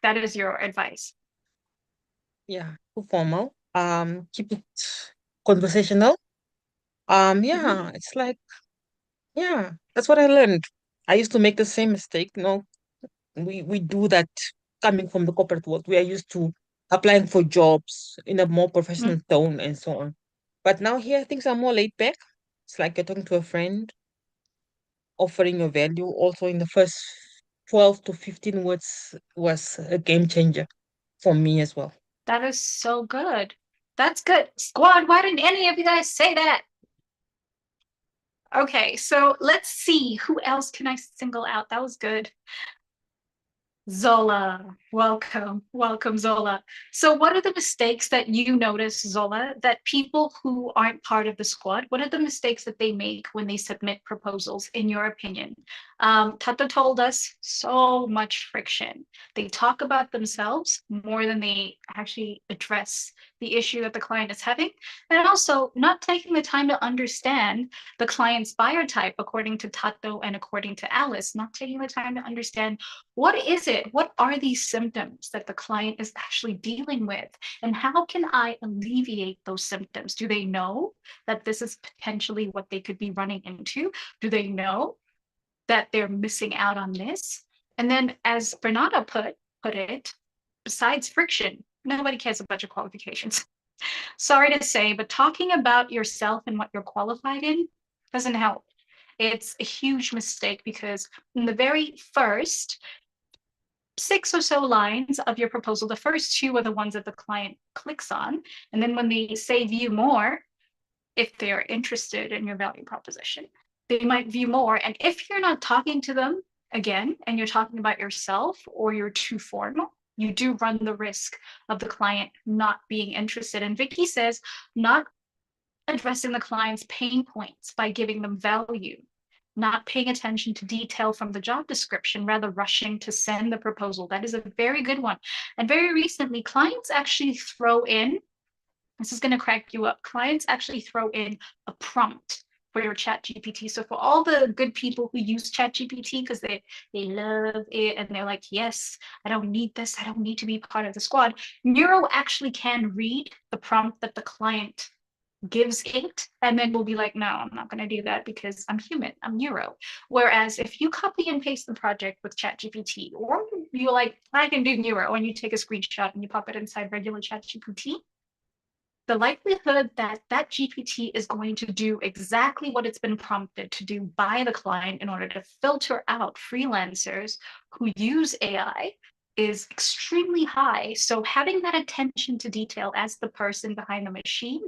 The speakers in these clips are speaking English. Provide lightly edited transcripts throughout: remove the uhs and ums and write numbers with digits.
That is your advice. Yeah, too formal. Keep it conversational. Mhm. Yeah, it's like, yeah, that's what I learned. I used to make the same mistake. We do that coming from the corporate world. We are used to applying for jobs in a more Mm. professional tone and so on. But now here things are more laid back. It's like you're talking to a friend, offering your value. Also in the first 12 to 15 words was a game changer for me as well. That is so good. That's good. Squad, why didn't any of you guys say that? Okay, so let's see. Who else can I single out? That was good. Zola, welcome, welcome, Zola. So, what are the mistakes that you notice, Zola, that people who aren't part of the squad, what are the mistakes that they make when they submit proposals, in your opinion? Tata told us so much friction. They talk about themselves more than they actually address the issue that the client is having, and also not taking the time to understand the client's buyer type, according to Tato and according to Alice, not taking the time to understand what is it? What are these symptoms that the client is actually dealing with? And how can I alleviate those symptoms? Do they know that this is potentially what they could be running into? Do they know that they're missing out on this? And then, as Bernardo put it, besides friction, nobody cares about your qualifications. Sorry to say, but talking about yourself and what you're qualified in doesn't help. It's a huge mistake because in the very first 6 or so lines of your proposal, the first two are the ones that the client clicks on. And then when they say view more, if they're interested in your value proposition, they might view more. And if you're not talking to them again and you're talking about yourself or you're too formal, you do run the risk of the client not being interested. And Vicky says, not addressing the client's pain points by giving them value, not paying attention to detail from the job description, rather rushing to send the proposal. That is a very good one. And very recently, clients actually throw in, this is going to crack you up, clients actually throw in a prompt for your chat GPT. So for all the good people who use chat GPT because they love it and they're like, yes, I don't need this, I don't need to be part of the squad, Neuro actually can read the prompt that the client gives it, and then we'll be like, no, I'm not going to do that because I'm human, I'm neuro. Whereas if you copy and paste the project with ChatGPT, or you're like, I can do neuro, and you take a screenshot and you pop it inside regular ChatGPT, the likelihood that that GPT is going to do exactly what it's been prompted to do by the client in order to filter out freelancers who use AI is extremely high. So having that attention to detail as the person behind the machine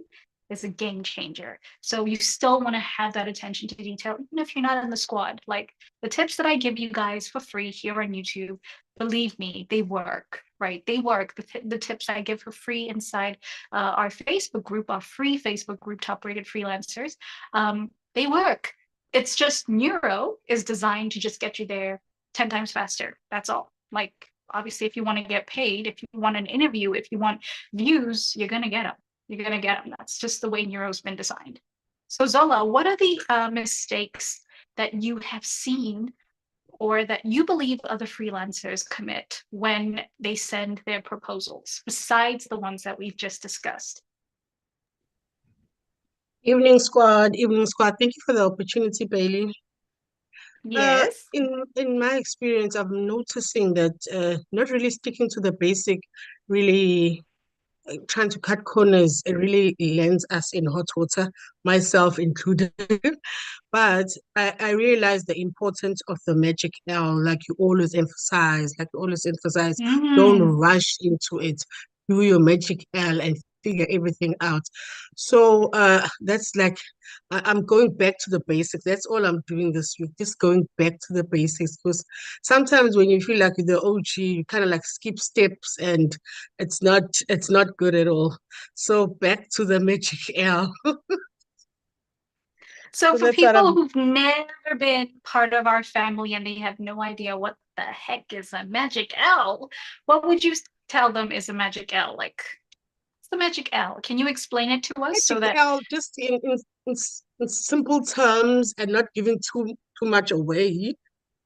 is a game changer. So you still want to have that attention to detail, even if you're not in the squad. Like the tips that I give you guys for free here on YouTube, believe me, they work, right? They work. The tips I give for free inside our Facebook group, our free Facebook group, Top Rated Freelancers, they work. It's just Neuro is designed to just get you there 10 times faster. That's all. Like, obviously, if you want to get paid, if you want an interview, if you want views, you're going to get them. You're going to get them. That's just the way Neuro's been designed. So, Zola, what are the mistakes that you have seen or that you believe other freelancers commit when they send their proposals, besides the ones that we've just discussed? Evening squad, evening squad. Thank you for the opportunity, Bailey. Yes. In my experience, I'm noticing that not really sticking to the basic, really trying to cut corners, it really lands us in hot water, myself included. But I realize the importance of the magic L, like you always emphasize, don't Mm-hmm. rush into it. Do your magic L and figure everything out. So that's like I'm going back to the basics. That's all I'm doing this week, just going back to the basics. Because sometimes when you feel like you're the OG, you kind of like skip steps and it's not good at all. So back to the magic L. So, So for that's what people I'm who've never been part of our family and they have no idea what the heck is a magic L, what would you tell them is a magic L? Like, what's the magic L? Can you explain it to us so magic that L just in simple terms and not giving too much away.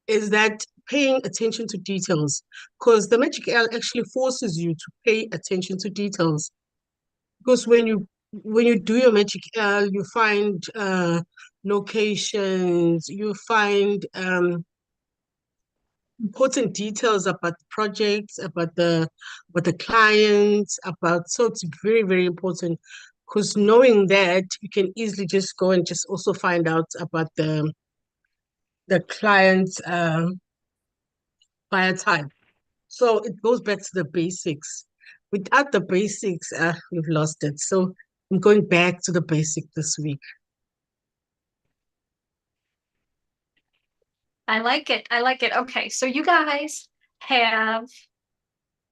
is that paying attention to details, because the Magic L actually forces you to pay attention to details. Because when you do your Magic L, you find locations, you find important details about the projects, about the clients, about, so it's very, very important, because knowing that, you can easily just go and just also find out about the client's buyer type. So it goes back to the basics. Without the basics, we've lost it. So I'm going back to the basic this week. I like it. I like it. Okay, so you guys have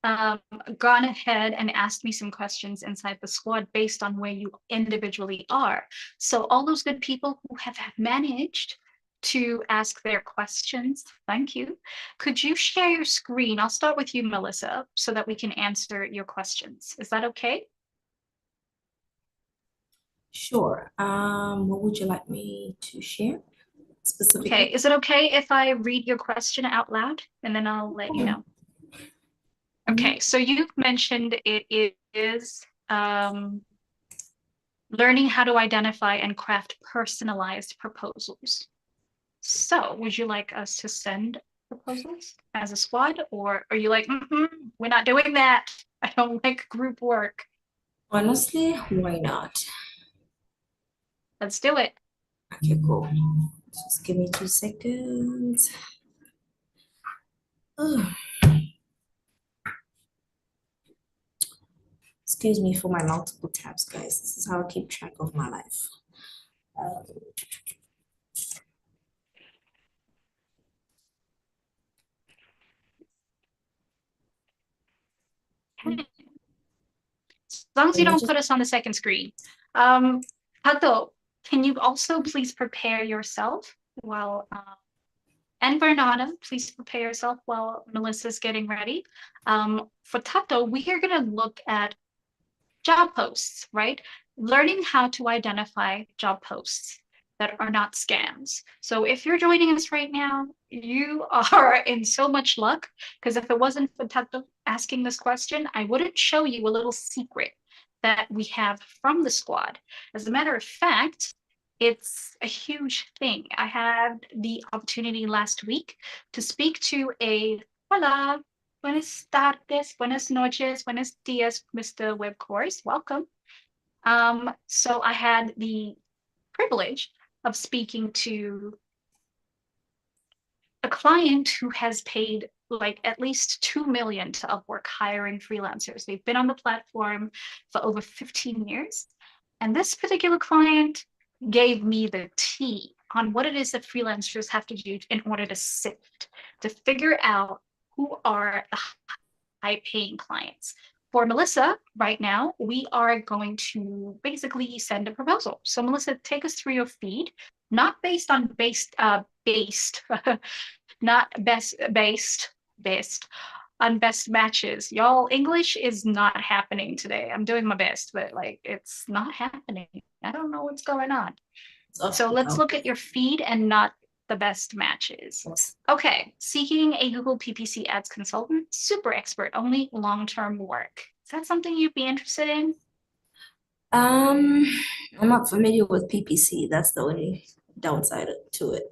gone ahead and asked me some questions inside the squad based on where you individually are. So all those good people who have managed to ask their questions, thank you. Could you share your screen? I'll start with you, Melissa, so that we can answer your questions. Is that okay? Sure. What would you like me to share specifically? Okay, is it okay if I read your question out loud and then I'll let you know? Okay, so you've mentioned it is learning how to identify and craft personalized proposals. So would you like us to send proposals as a squad, or are you like, we're not doing that? I don't like group work. Honestly, why not? Let's do it. Okay, cool. Just give me 2 seconds. Ugh. Excuse me for my multiple tabs, guys. This is how I keep track of my life. As long as you Let me don't just- put us on the second screen. Hato, can you also please prepare yourself while and Bernarda, please prepare yourself while Melissa's getting ready. For Tato, we are going to look at job posts, right? Learning how to identify job posts that are not scams. So if you're joining us right now, you are in so much luck, because if it wasn't for Tato asking this question, I wouldn't show you a little secret that we have from the squad. As a matter of fact, it's a huge thing. I had the opportunity last week to speak to a hola, buenas tardes, buenas noches, buenos dias, Mr. Web Course. Welcome. So I had the privilege of speaking to a client who has paid like at least 2 million to Upwork hiring freelancers. They've been on the platform for over 15 years. And this particular client gave me the tea on what it is that freelancers have to do in order to sift, to figure out who are the high paying clients. For Melissa, right now, we are going to basically send a proposal. So Melissa, take us through your feed, not based on not based on best matches. Y'all, English is not happening today. I'm doing my best, but like it's not happening. I don't know what's going on. So let's look at your feed and not the best matches. Okay, seeking a Google PPC ads consultant, super expert, only long-term work. Is that something you'd be interested in? I'm not familiar with PPC. That's the only downside to it.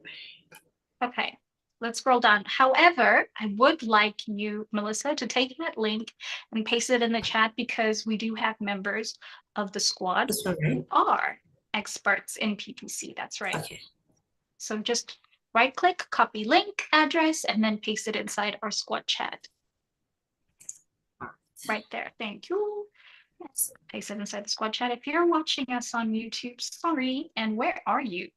Okay, let's scroll down. However, I would like you, Melissa, to take that link and paste it in the chat, because we do have members of the squad This one, right? who are experts in PPC. That's right. Okay. So just right click, copy link, address, and then paste it inside our squad chat. Right there. Thank you. Yes, paste it inside the squad chat. If you're watching us on YouTube, sorry, and where are you?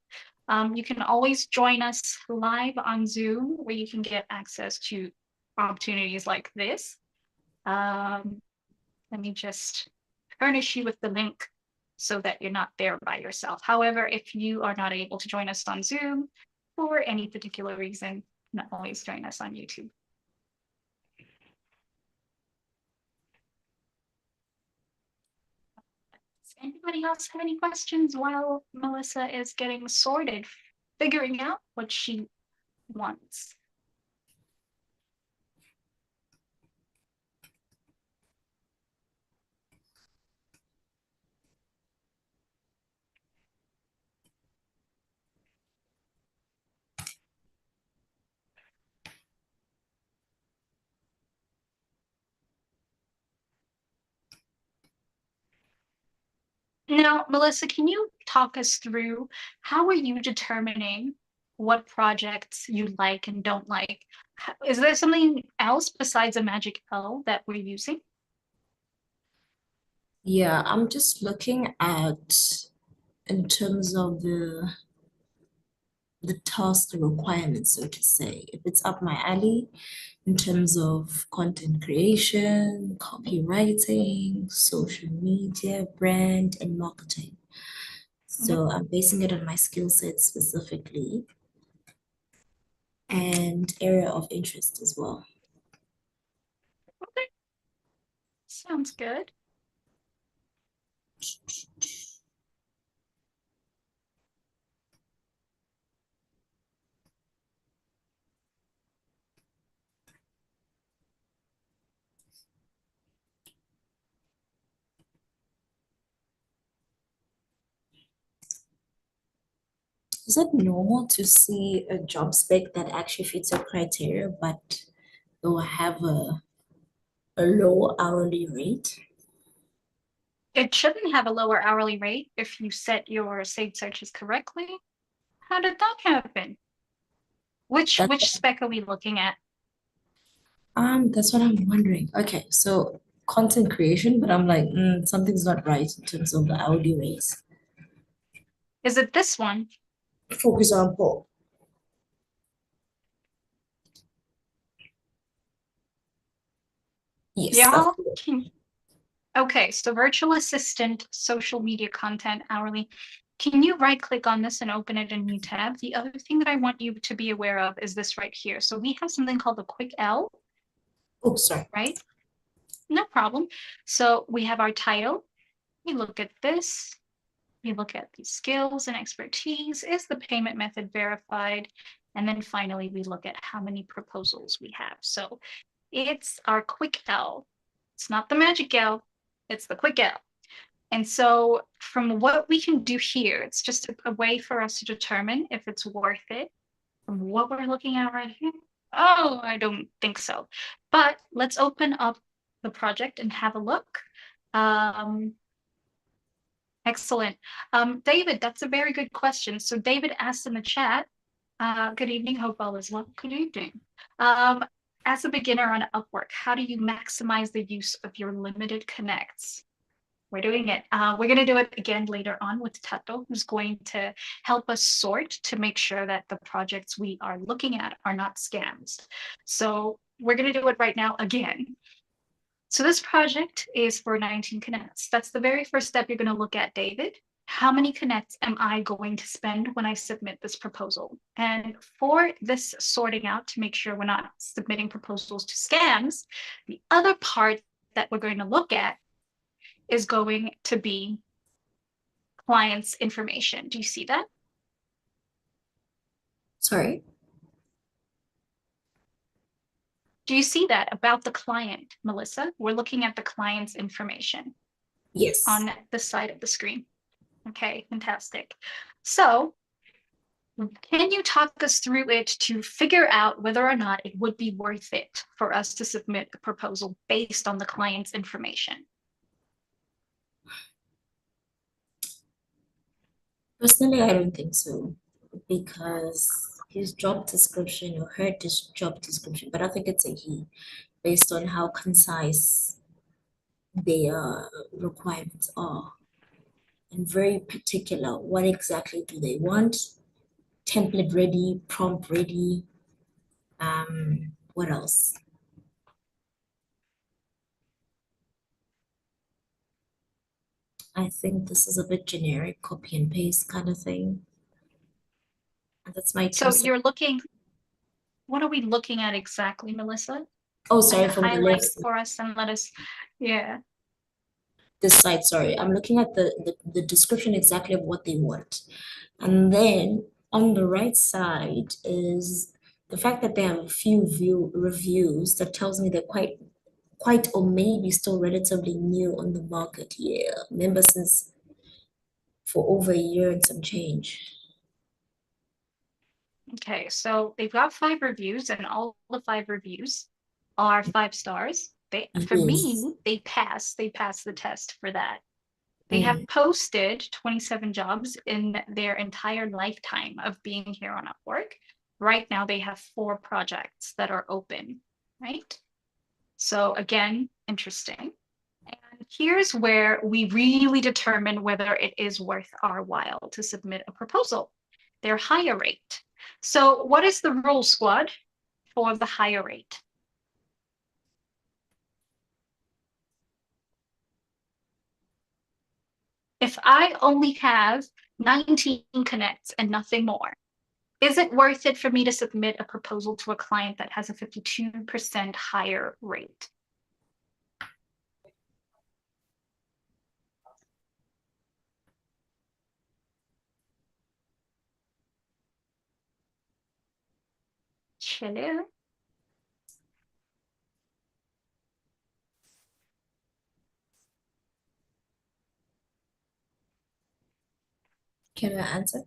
You can always join us live on Zoom, where you can get access to opportunities like this. Let me just furnish you with the link so that you're not there by yourself. However, if you are not able to join us on Zoom for any particular reason, not always join us on YouTube. Does anybody else have any questions while Melissa is getting sorted, figuring out what she wants? Now, Melissa, can you talk us through how are you determining what projects you like and don't like? Is there something else besides a magic L that we're using? Yeah, I'm just looking at in terms of the task requirements, so to say, if it's up my alley in terms of content creation, copywriting, social media, brand, and marketing. So I'm basing it on my skill set specifically and area of interest as well. Okay, sounds good. Is it normal to see a job spec that actually fits your criteria, but they'll have a low hourly rate? It shouldn't have a lower hourly rate if you set your saved searches correctly. How did that happen? Which That's spec are we looking at? that's what I'm wondering. Okay, so content creation, but I'm like, something's not right in terms of the hourly rates. Is it this one? For example, yes, that's Y'all can. Okay, so virtual assistant, social media content, hourly. Can you right click on this and open it in a new tab? The other thing that I want you to be aware of is this right here. So we have something called the quick L, oh, sorry. right? No problem. So we have our title. We look at this. We look at the skills and expertise. Is the payment method verified? And then finally, we look at how many proposals we have. So it's our quick L. It's not the magic L, it's the quick L. And so from what we can do here, it's just a way for us to determine if it's worth it from what we're looking at right here. Oh, I don't think so. But let's open up the project and have a look. Excellent. David, that's a very good question. So David asked in the chat, good evening, hope all is well. Good evening. As a beginner on Upwork, how do you maximize the use of your limited connects? We're doing it. We're going to do it again later on with Tato, who's going to help us sort to make sure that the projects we are looking at are not scams. So we're going to do it right now again. So this project is for 19 connects. That's the very first step you're going to look at, David. How many connects am I going to spend when I submit this proposal? And for this sorting out to make sure we're not submitting proposals to scams, the other part that we're going to look at is going to be client's information. Do you see that? Sorry. Do you see that about the client, Melissa? We're looking at the client's information Yes. on the side of the screen. Okay, fantastic. So can you talk us through it to figure out whether or not it would be worth it for us to submit a proposal based on the client's information? Personally, I don't think so, because his job description or her job description, but I think it's a he, based on how concise their requirements are and very particular. What exactly do they want? Template ready, prompt ready. What else? I think this is a bit generic, copy and paste kind of thing. And that's my So 2 cents. you're looking, what are we looking at exactly, Melissa? Oh, sorry, Like from the highlight left it for us and let us, yeah. this side, sorry. I'm looking at the description exactly of what they want. And then on the right side is the fact that they have a few reviews that tells me they're quite or maybe still relatively new on the market. Yeah, member since for over a year and some change. Okay, so they've got 5 reviews and all the 5 reviews are 5 stars. For Yes. me, they pass the test for that. They have posted 27 jobs in their entire lifetime of being here on Upwork. Right now, they have 4 projects that are open, right? So again, interesting. And here's where we really determine whether it is worth our while to submit a proposal, their hire rate. So what is the rule, squad, for the hire rate? If I only have 19 connects and nothing more, is it worth it for me to submit a proposal to a client that has a 52% higher rate? Hello. Can I answer?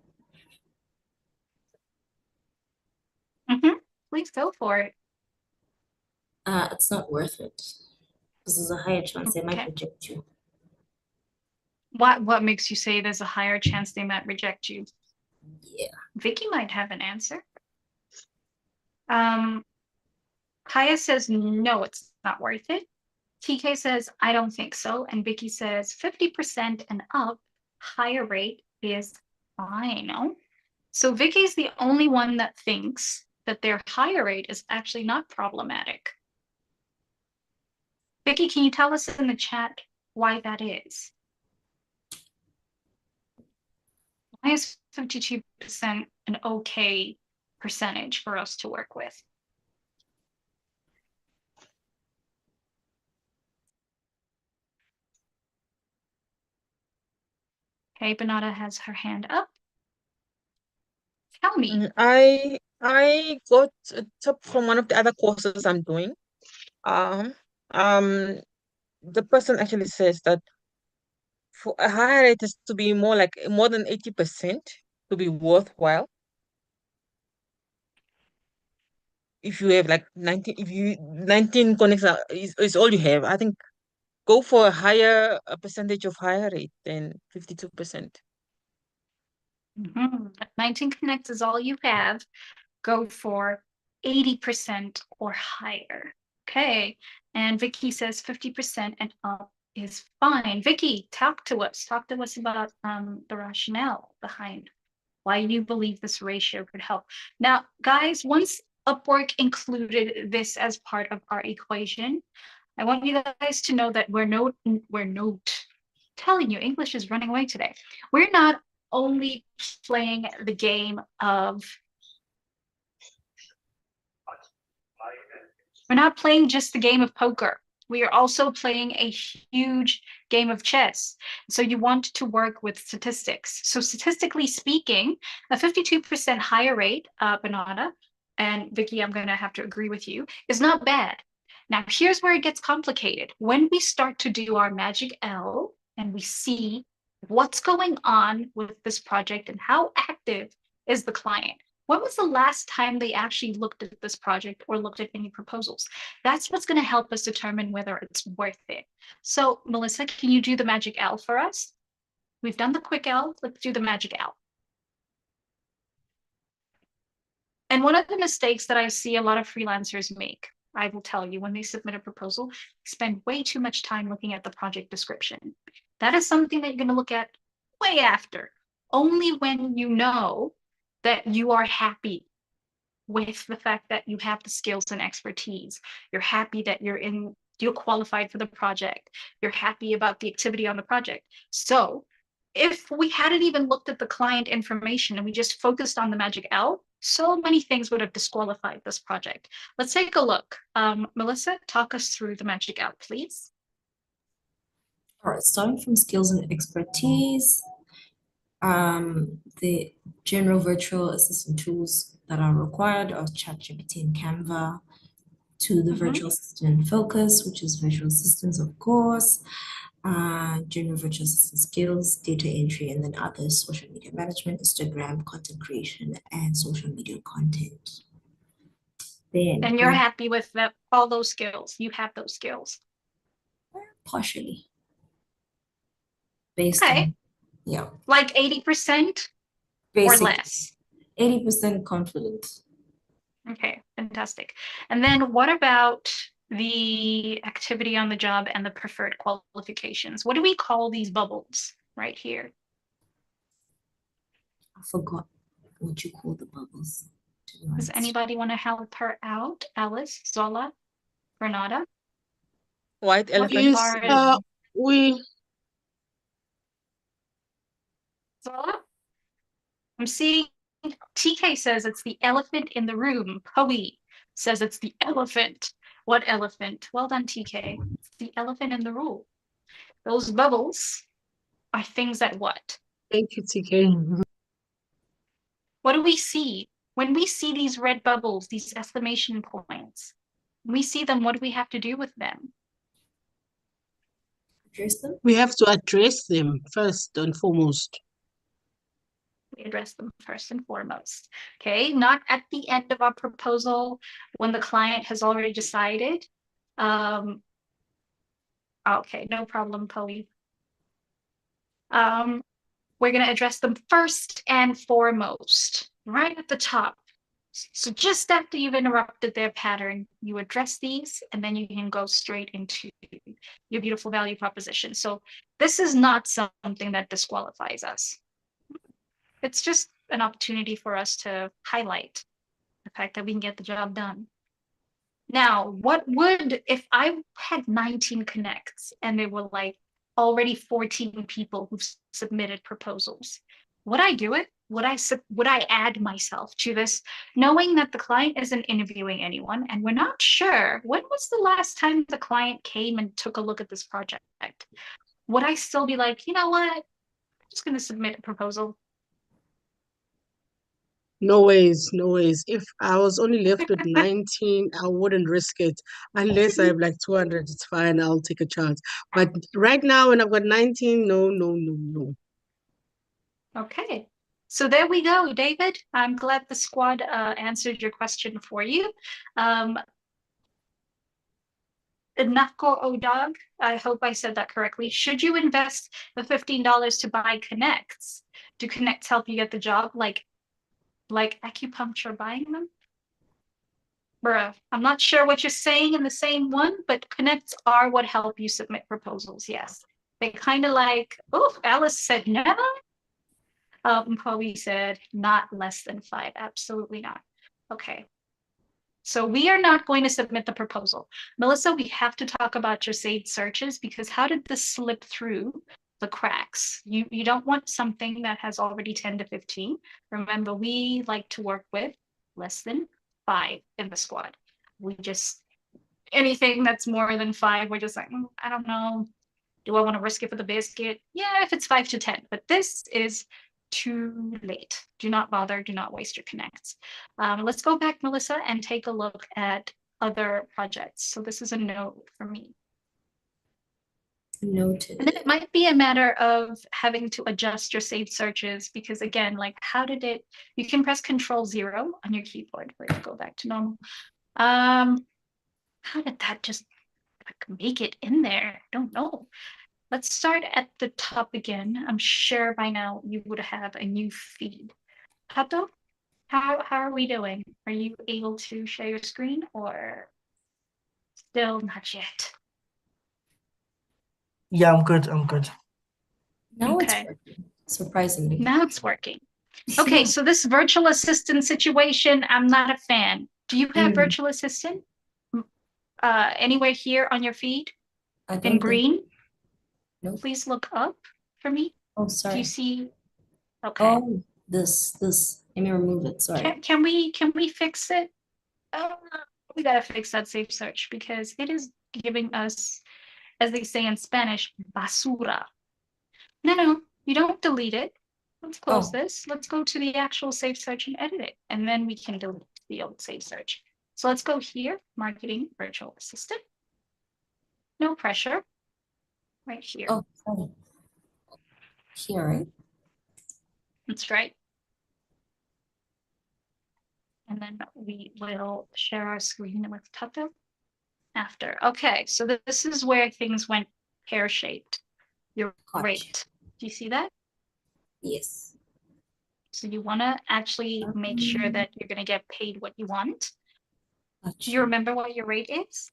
Please go for it. It's not worth it. Because there's a higher chance they might Okay. reject you. What makes you say there's a higher chance they might reject you? Yeah. Vicky might have an answer. Kaya says, no, it's not worth it. TK says, I don't think so. And Vicky says 50% and up, higher rate is fine. No? So Vicky's the only one that thinks that their higher rate is actually not problematic. Vicky, can you tell us in the chat why that is? Why is 52% an okay percentage for us to work with? Okay, Benata has her hand up. Tell me. I got a tip from one of the other courses I'm doing. The person actually says that for a higher rate is to be more than 80% to be worthwhile. If you have like 19 connects is all you have, I think go for a percentage of higher rate than 52%. 19 connects is all you have. Go for 80% or higher. Okay. And Vicky says 50% and up is fine. Vicky, talk to us. Talk to us about the rationale behind why you believe this ratio could help. Now, guys, once Upwork included this as part of our equation, I want you guys to know that we're telling you, English is running away today. We're not only playing the game of, we're not playing just the game of poker. We are also playing a huge game of chess. So you want to work with statistics. So statistically speaking, a 52% higher rate, Banana, and Vicky, I'm going to have to agree with you, is not bad. Now, here's where it gets complicated. When we start to do our magic L and we see what's going on with this project and how active is the client, when was the last time they actually looked at this project or looked at any proposals? That's what's going to help us determine whether it's worth it. So, Melissa, can you do the magic L for us? We've done the quick L. Let's do the magic L. And one of the mistakes that I see a lot of freelancers make, I will tell you, when they submit a proposal, spend way too much time looking at the project description. That is something that you're going to look at way after, only when you know that you are happy with the fact that you have the skills and expertise. You're happy that you're qualified for the project. You're happy about the activity on the project. So if we hadn't even looked at the client information and we just focused on the magic L, so many things would have disqualified this project. Let's take a look. Melissa, talk us through the magic L, please. All right, starting from skills and expertise, the general virtual assistant tools that are required are ChatGPT and Canva, to the virtual assistant focus, which is virtual assistants, of course, general virtual assistant skills, data entry, and then others, social media management, Instagram, content creation, and social media content. And you're happy with all those skills. You have those skills. Partially. based Okay. on, yeah, Like 80% or basically less. 80% confident. Okay, fantastic. And then what about the activity on the job and the preferred qualifications? What do we call these bubbles right here? I forgot what you call the bubbles, to be Does honest. anybody want to help her out? Alice, Zola, Renata? White What elephant. Is are we Zola? I'm seeing TK says it's the elephant in the room. Poey says it's the elephant. What elephant? Well done, TK. It's the elephant in the room. Those bubbles are things that what? thank you, TK. What do we see? When we see these red bubbles, these exclamation points, when we see them, what do we have to do with them? Address them? We have to address them first and foremost. We address them first and foremost. Okay, not at the end of our proposal when the client has already decided. Okay, no problem, Poey. We're going to address them first and foremost, right at the top. So just after you've interrupted their pattern, you address these, and then you can go straight into your beautiful value proposition. So this is not something that disqualifies us. It's just an opportunity for us to highlight the fact that we can get the job done. Now, what would, if I had 19 connects and there were like already 14 people who've submitted proposals, would I do it? Would I add myself to this, knowing that the client isn't interviewing anyone and we're not sure when was the last time the client came and took a look at this project? Would I still be like, you know what? I'm just going to submit a proposal? No ways, no ways. If I was only left with 19, I wouldn't risk it. Unless I have like 200, it's fine, I'll take a chance. But right now, when I've got 19, no, no, no, no. Okay, so there we go, David. I'm glad the squad answered your question for you. Nako Odog, I hope I said that correctly. Should you invest the $15 to buy connects? Do connects help you get the job? Like acupuncture buying them? Bruh, I'm not sure what you're saying in the same one, but connects are what help you submit proposals. Yes, they kind of like. Oh, Alice said no. Chloe said not less than 5. Absolutely not. Okay. So we are not going to submit the proposal. Melissa, we have to talk about your saved searches because how did this slip through the cracks? You don't want something that has already 10 to 15. Remember, we like to work with less than 5 in the squad. We just, anything that's more than 5, we're just like, I don't know. Do I want to risk it for the biscuit? Yeah, if it's 5 to 10, but this is too late. Do not bother. Do not waste your connects. Let's go back, Melissa, and take a look at other projects. So this is a note for me. Noted. And then it might be a matter of having to adjust your saved searches because again, like how did it, you can press Control-0 on your keyboard. Let's go back to normal. How did that just like, make it in there? I don't know. Let's start at the top again. I'm sure by now you would have a new feed. Hato, how are we doing? Are you able to share your screen or still not yet? Yeah, I'm good. I'm good. Now it's Okay. working, surprisingly. Now it's working. Okay, so this virtual assistant situation, I'm not a fan. Do you have virtual assistant anywhere here on your feed I in don't think. green? Nope. Please look up for me. Oh, Do sorry. you see? Okay. Oh, this. Let me remove it. Sorry. Can we fix it? We gotta fix that safe search because it is giving us, as they say in Spanish, basura. No, you don't delete it. Let's close Oh. this. Let's go to the actual safe search and edit it, and then we can delete the old safe search. So let's go here, marketing virtual assistant. No pressure. Right here. Oh, sorry. Here, right? That's right. And then we will share our screen with Tato after. Okay, so this is where things went pear-shaped. You're Gotcha. right. Do you see that? Yes. So you want to actually make sure that you're going to get paid what you want. Do you remember what your rate is?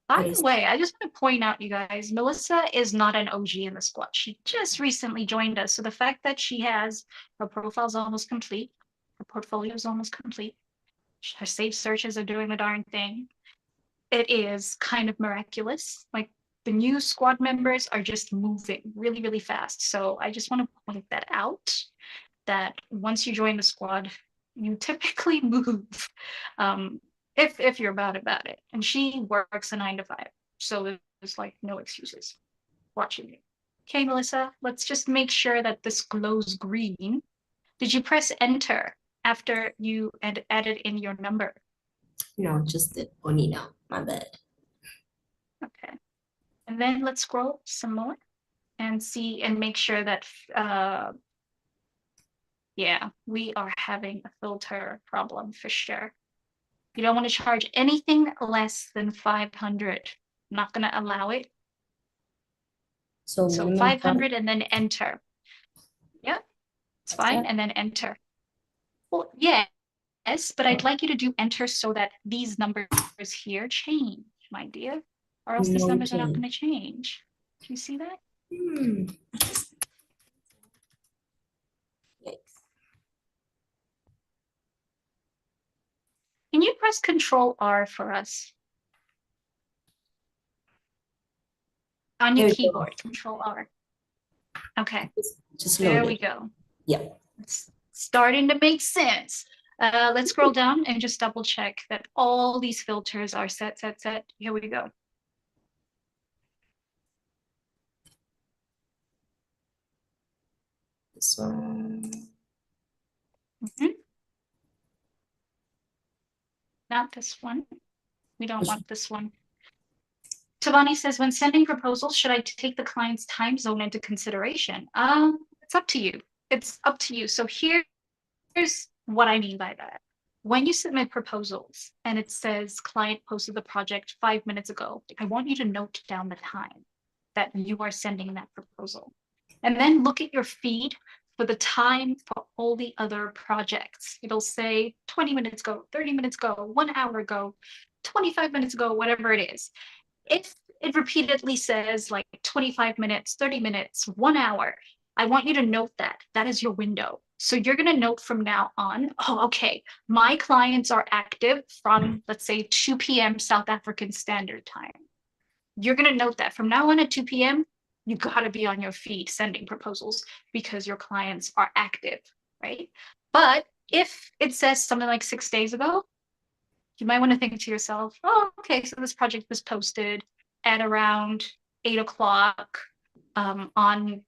By the way, I just want to point out, you guys, Melissa is not an OG in the squad. She just recently joined us. So the fact that she has her profile's almost complete, her portfolio is almost complete, her saved searches are doing the darn thing. It is kind of miraculous. Like the new squad members are just moving really, really fast. So I just want to point that out, that once you join the squad, you typically move. If you're bad about it. And she works a 9 to 5. So there's like no excuses watching you. Okay, Melissa, let's just make sure that this glows green. Did you press enter after you had added in your number? No, just the only now. My bad. Okay. And then let's scroll some more and see and make sure that yeah, we are having a filter problem for sure. You don't want to charge anything less than 500. I'm not going to allow it. So So minimum 500 and then enter. Yep, it's That's fine. it? And then enter. Well, yes, but I'd like you to do enter so that these numbers here change, my dear. Or else these numbers are not going to change. Do you see that? Yikes. Can you press Control R for us? On There your we go. keyboard, Control R. Okay, Just there load we it. go. Yeah. It's starting to make sense. Let's scroll down and just double check that all these filters are set. Here we go. This one. Not this one. We don't want this one. Tabani says, when sending proposals, should I take the client's time zone into consideration? It's up to you. It's up to you. So here's what I mean by that. When you submit proposals and it says client posted the project 5 minutes ago, I want you to note down the time that you are sending that proposal. And then look at your feed for the time for all the other projects. It'll say 20 minutes ago, 30 minutes ago, 1 hour ago, 25 minutes ago, whatever it is. If it repeatedly says like 25 minutes, 30 minutes, 1 hour, I want you to note that. That is your window. So you're going to note from now on, oh, okay, my clients are active from, let's say, 2 p.m. South African Standard Time. You're going to note that from now on at 2 p.m., you got to be on your feet sending proposals because your clients are active, right? But if it says something like 6 days ago, you might want to think to yourself, oh, okay, so this project was posted at around 8 o'clock on,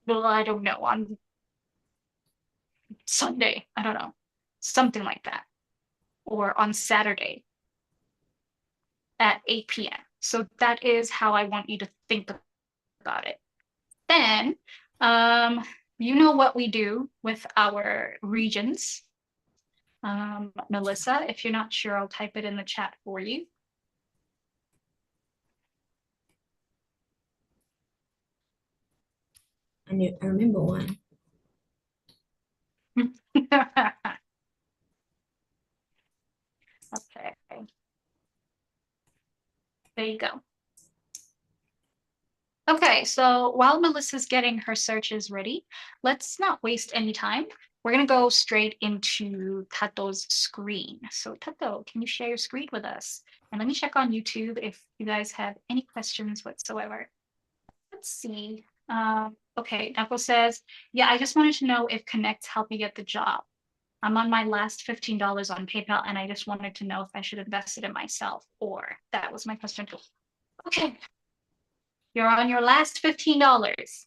well, I don't know, on Sunday, I don't know, something like that, or on Saturday at 8 p.m. So that is how I want you to think about it. Then, you know what we do with our regions. Melissa, if you're not sure, I'll type it in the chat for you. I remember one. Okay. There you go. Okay, so while Melissa's getting her searches ready, let's not waste any time. We're going to go straight into Tato's screen. So Tato, can you share your screen with us? And let me check on YouTube if you guys have any questions whatsoever. Let's see. Okay, Neko says, yeah, I just wanted to know if Connect helped me get the job. I'm on my last $15 on PayPal, and I just wanted to know if I should invest it in myself, or that was my question too. Okay. You're on your last $15.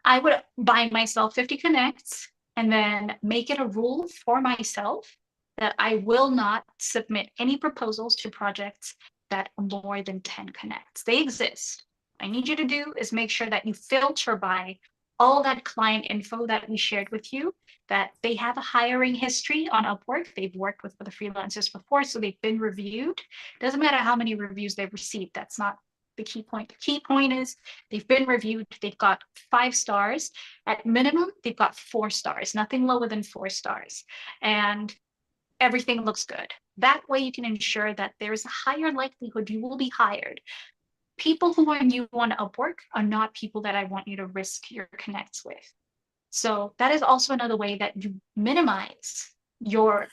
I would buy myself 50 connects and then make it a rule for myself that I will not submit any proposals to projects that are more than 10 connects. They exist. What I need you to do is make sure that you filter by all that client info that we shared with you, that they have a hiring history on Upwork. They've worked with other freelancers before, so they've been reviewed. Doesn't matter how many reviews they've received. That's not the key point. The key point is they've been reviewed, they've got 5 stars. At minimum, they've got 4 stars, nothing lower than 4 stars. And everything looks good. That way you can ensure that there's a higher likelihood you will be hired. People who are new on Upwork are not people that I want you to risk your connects with. So that is also another way that you minimize your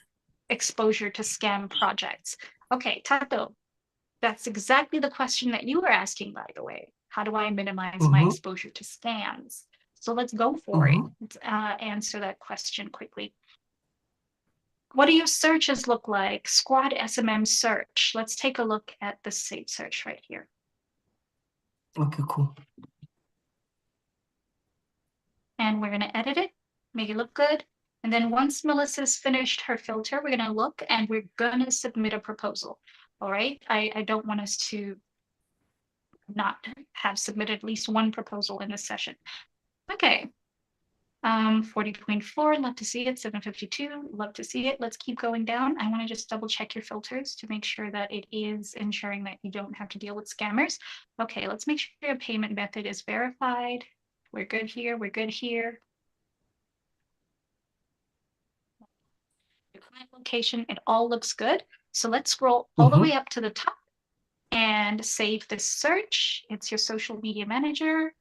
exposure to scam projects. Okay, Tato, that's exactly the question that you were asking, by the way. How do I minimize my exposure to scams? So let's go for it. Let's answer that question quickly. What do your searches look like? Squad SMM search. Let's take a look at the saved search right here. Okay, cool. And we're going to edit it, make it look good. And then once Melissa's finished her filter, we're going to look and we're going to submit a proposal. All right. I don't want us to not have submitted at least one proposal in this session. Okay. 40.4, love to see it. 752, love to see it. Let's keep going down. I want to just double check your filters to make sure that it is ensuring that you don't have to deal with scammers. Okay, let's make sure your payment method is verified. We're good here. We're good here. Your client location, it all looks good. So let's scroll all the way up to the top and save this search. It's your social media manager.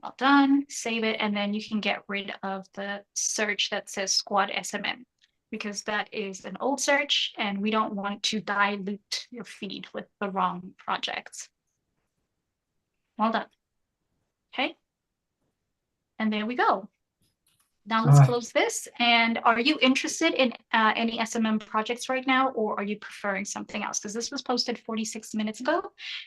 Well done, save it, and then you can get rid of the search that says Squad SMM because that is an old search and we don't want to dilute your feed with the wrong projects. Well done. Okay. And there we go. Now let's close this. And are you interested in any SMM projects right now, or are you preferring something else? Because this was posted 46 minutes ago,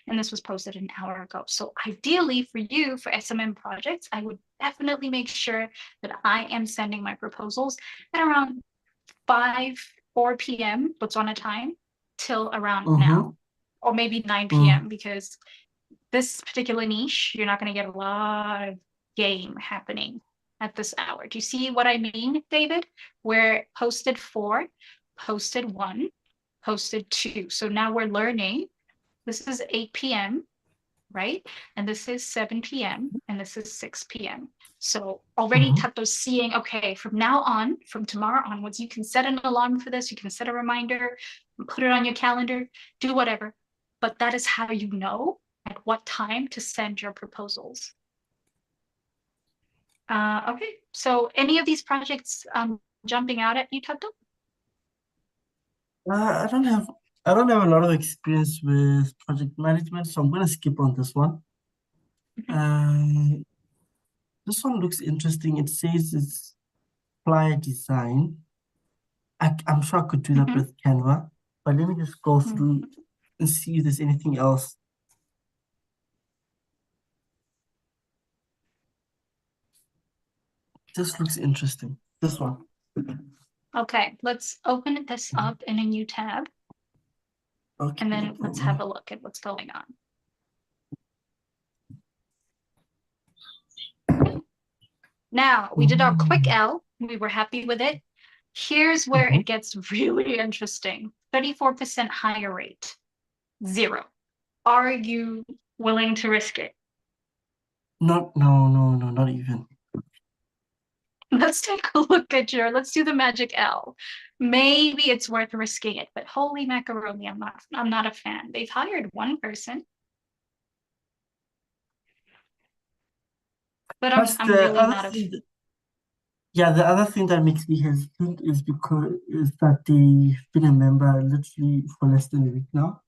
and this was posted an hour ago. So ideally for you, for SMM projects, I would definitely make sure that I am sending my proposals at around 4 p.m. Botswana time till around now, or maybe 9 p.m. because this particular niche, you're not going to get a lot of game happening at this hour. Do you see what I mean, David? Where posted 4, posted 1, posted 2. So now we're learning. This is 8 p.m., right? And this is 7 p.m. and this is 6 p.m. So already Tato's seeing, okay, from now on, from tomorrow onwards, you can set an alarm for this. You can set a reminder, put it on your calendar, do whatever. But that is how you know at what time to send your proposals. Okay, so any of these projects jumping out at you, Tato? I don't have a lot of experience with project management, so I'm gonna skip on this one. This one looks interesting. It says it's flyer design. I'm sure I could do that with Canva, but let me just go through and see if there's anything else. This looks interesting. This one. Okay, let's open this up in a new tab. Okay. And then let's have a look at what's going on. Now, we did our quick L. We were happy with it. Here's where it gets really interesting. 34% higher rate. 0. Are you willing to risk it? No, not even. Let's take a look at let's do the magic L. Maybe it's worth risking it, but holy macaroni, I'm not a fan. They've hired one person. But I'm really not a fan. Yeah, the other thing that makes me hesitant is that they've been a member literally for less than a week now.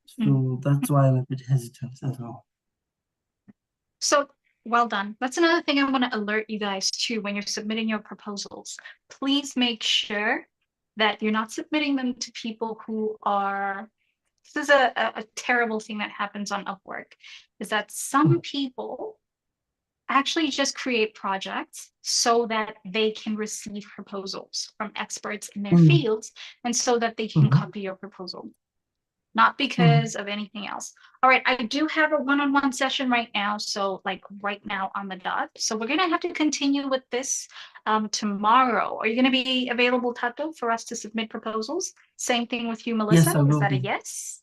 So that's why I'm a bit hesitant as well. So well done. That's another thing I want to alert you guys to when you're submitting your proposals. Please make sure that you're not submitting them to people who are, this is a terrible thing that happens on Upwork, is that some people actually just create projects so that they can receive proposals from experts in their fields and so that they can copy your proposal. Not because of anything else. All right, I do have a one-on-one session right now, so like right now on the dot. So we're gonna have to continue with this tomorrow. Are you gonna be available, Tato, for us to submit proposals? Same thing with you, Melissa. Yes, I will Is that a be. yes?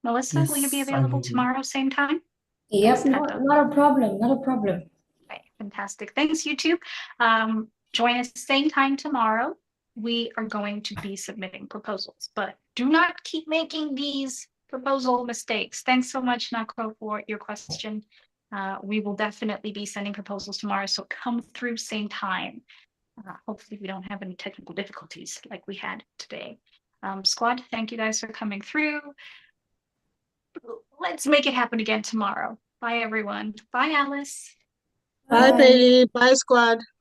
Melissa, will you be Yes, I available will be. tomorrow, same time? Yep, Kind of. not a problem, not a problem. Okay, fantastic. Thanks, YouTube. Join us same time tomorrow. We are going to be submitting proposals, but do not keep making these proposal mistakes. Thanks so much, Nako, for your question. We will definitely be sending proposals tomorrow, so come through same time. Hopefully we don't have any technical difficulties like we had today. Squad, thank you guys for coming through. Let's make it happen again tomorrow. Bye, everyone. Bye, Alice. Bye, Bye. Bailey. Bye, squad.